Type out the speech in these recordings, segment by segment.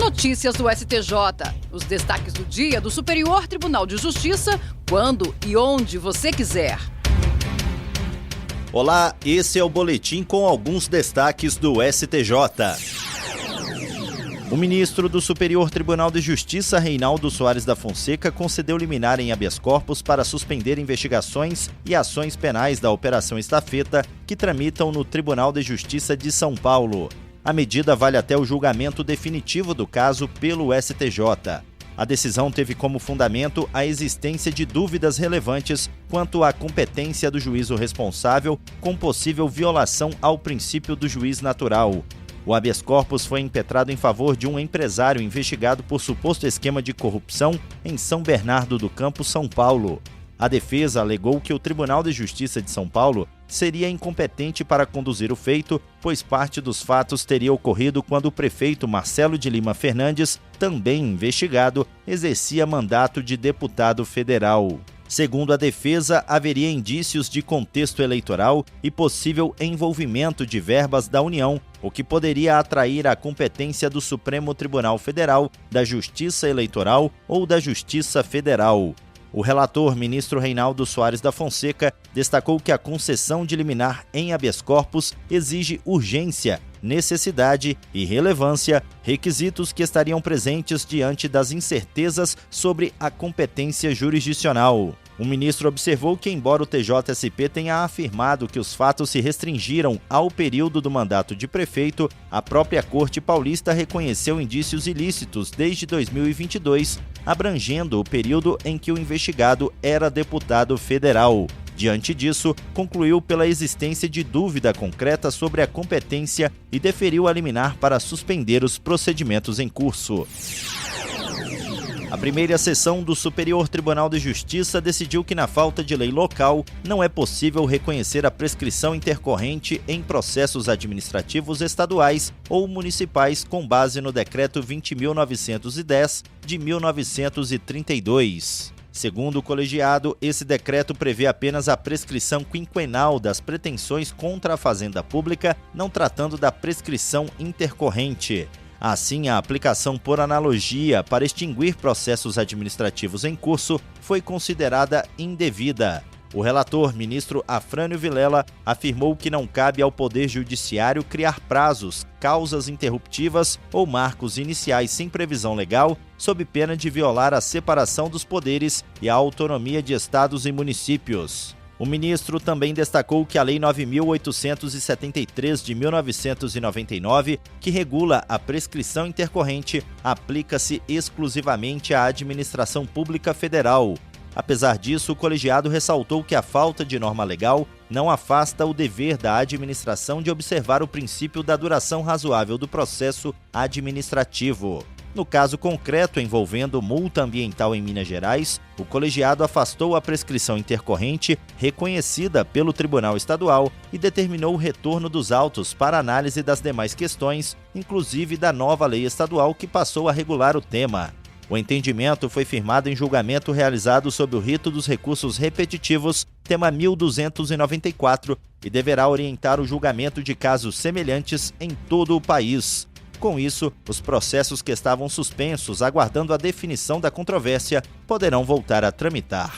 Notícias do STJ. Os destaques do dia do Superior Tribunal de Justiça, quando e onde você quiser. Olá, esse é o boletim com alguns destaques do STJ. O ministro do Superior Tribunal de Justiça, Reinaldo Soares da Fonseca, concedeu liminar em habeas corpus para suspender investigações e ações penais da Operação Estafeta que tramitam no Tribunal de Justiça de São Paulo. A medida vale até o julgamento definitivo do caso pelo STJ. A decisão teve como fundamento a existência de dúvidas relevantes quanto à competência do juízo responsável, com possível violação ao princípio do juiz natural. O habeas corpus foi impetrado em favor de um empresário investigado por suposto esquema de corrupção em São Bernardo do Campo, São Paulo. A defesa alegou que o Tribunal de Justiça de São Paulo seria incompetente para conduzir o feito, pois parte dos fatos teria ocorrido quando o prefeito Marcelo de Lima Fernandes, também investigado, exercia mandato de deputado federal. Segundo a defesa, haveria indícios de contexto eleitoral e possível envolvimento de verbas da União, o que poderia atrair a competência do Supremo Tribunal Federal, da Justiça Eleitoral ou da Justiça Federal. O relator, ministro Reinaldo Soares da Fonseca, destacou que a concessão de liminar em habeas corpus exige urgência, necessidade e relevância, requisitos que estariam presentes diante das incertezas sobre a competência jurisdicional. O ministro observou que, embora o TJSP tenha afirmado que os fatos se restringiram ao período do mandato de prefeito, a própria Corte Paulista reconheceu indícios ilícitos desde 2022, abrangendo o período em que o investigado era deputado federal. Diante disso, concluiu pela existência de dúvida concreta sobre a competência e deferiu a liminar para suspender os procedimentos em curso. A primeira sessão do Superior Tribunal de Justiça decidiu que, na falta de lei local, não é possível reconhecer a prescrição intercorrente em processos administrativos estaduais ou municipais com base no Decreto 20.910 de 1932. Segundo o colegiado, esse decreto prevê apenas a prescrição quinquenal das pretensões contra a Fazenda Pública, não tratando da prescrição intercorrente. Assim, a aplicação por analogia para extinguir processos administrativos em curso foi considerada indevida. O relator, ministro Afrânio Vilela, afirmou que não cabe ao Poder Judiciário criar prazos, causas interruptivas ou marcos iniciais sem previsão legal, sob pena de violar a separação dos poderes e a autonomia de estados e municípios. O ministro também destacou que a Lei 9.873 de 1999, que regula a prescrição intercorrente, aplica-se exclusivamente à administração pública federal. Apesar disso, o colegiado ressaltou que a falta de norma legal não afasta o dever da administração de observar o princípio da duração razoável do processo administrativo. No caso concreto envolvendo multa ambiental em Minas Gerais, o colegiado afastou a prescrição intercorrente reconhecida pelo Tribunal Estadual e determinou o retorno dos autos para análise das demais questões, inclusive da nova lei estadual que passou a regular o tema. O entendimento foi firmado em julgamento realizado sob o rito dos recursos repetitivos, tema 1294, e deverá orientar o julgamento de casos semelhantes em todo o país. Com isso, os processos que estavam suspensos aguardando a definição da controvérsia poderão voltar a tramitar.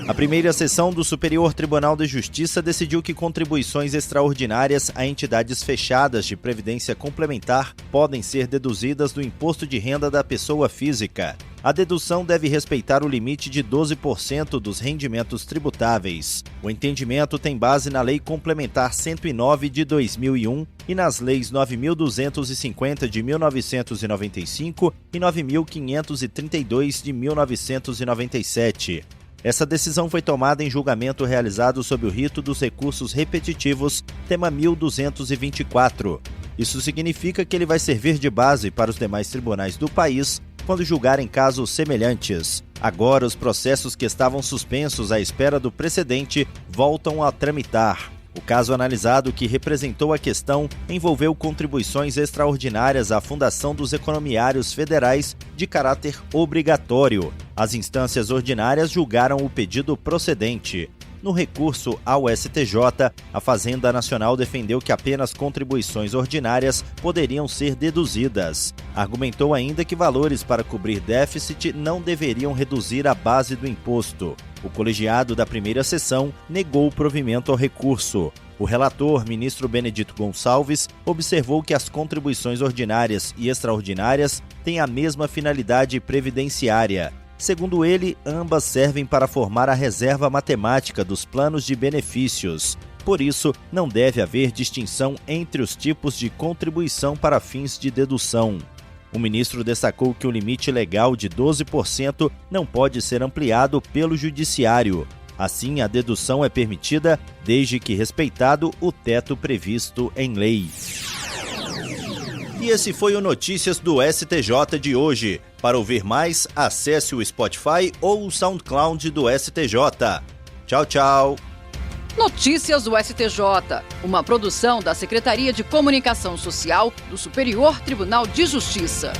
A primeira sessão do Superior Tribunal de Justiça decidiu que contribuições extraordinárias a entidades fechadas de previdência complementar podem ser deduzidas do imposto de renda da pessoa física. A dedução deve respeitar o limite de 12% dos rendimentos tributáveis. O entendimento tem base na Lei Complementar 109 de 2001 e nas Leis 9.250 de 1995 e 9.532 de 1997. Essa decisão foi tomada em julgamento realizado sob o rito dos recursos repetitivos, tema 1224. Isso significa que ele vai servir de base para os demais tribunais do país quando julgarem casos semelhantes. Agora, os processos que estavam suspensos à espera do precedente voltam a tramitar. O caso analisado que representou a questão envolveu contribuições extraordinárias à Fundação dos Economiários Federais de caráter obrigatório. As instâncias ordinárias julgaram o pedido procedente. No recurso ao STJ, a Fazenda Nacional defendeu que apenas contribuições ordinárias poderiam ser deduzidas. Argumentou ainda que valores para cobrir déficit não deveriam reduzir a base do imposto. O colegiado da primeira sessão negou o provimento ao recurso. O relator, ministro Benedito Gonçalves, observou que as contribuições ordinárias e extraordinárias têm a mesma finalidade previdenciária. Segundo ele, ambas servem para formar a reserva matemática dos planos de benefícios. Por isso, não deve haver distinção entre os tipos de contribuição para fins de dedução. O ministro destacou que o limite legal de 12% não pode ser ampliado pelo judiciário. Assim, a dedução é permitida desde que respeitado o teto previsto em lei. E esse foi o Notícias do STJ de hoje. Para ouvir mais, acesse o Spotify ou o SoundCloud do STJ. Tchau, tchau. Notícias do STJ, uma produção da Secretaria de Comunicação Social do Superior Tribunal de Justiça.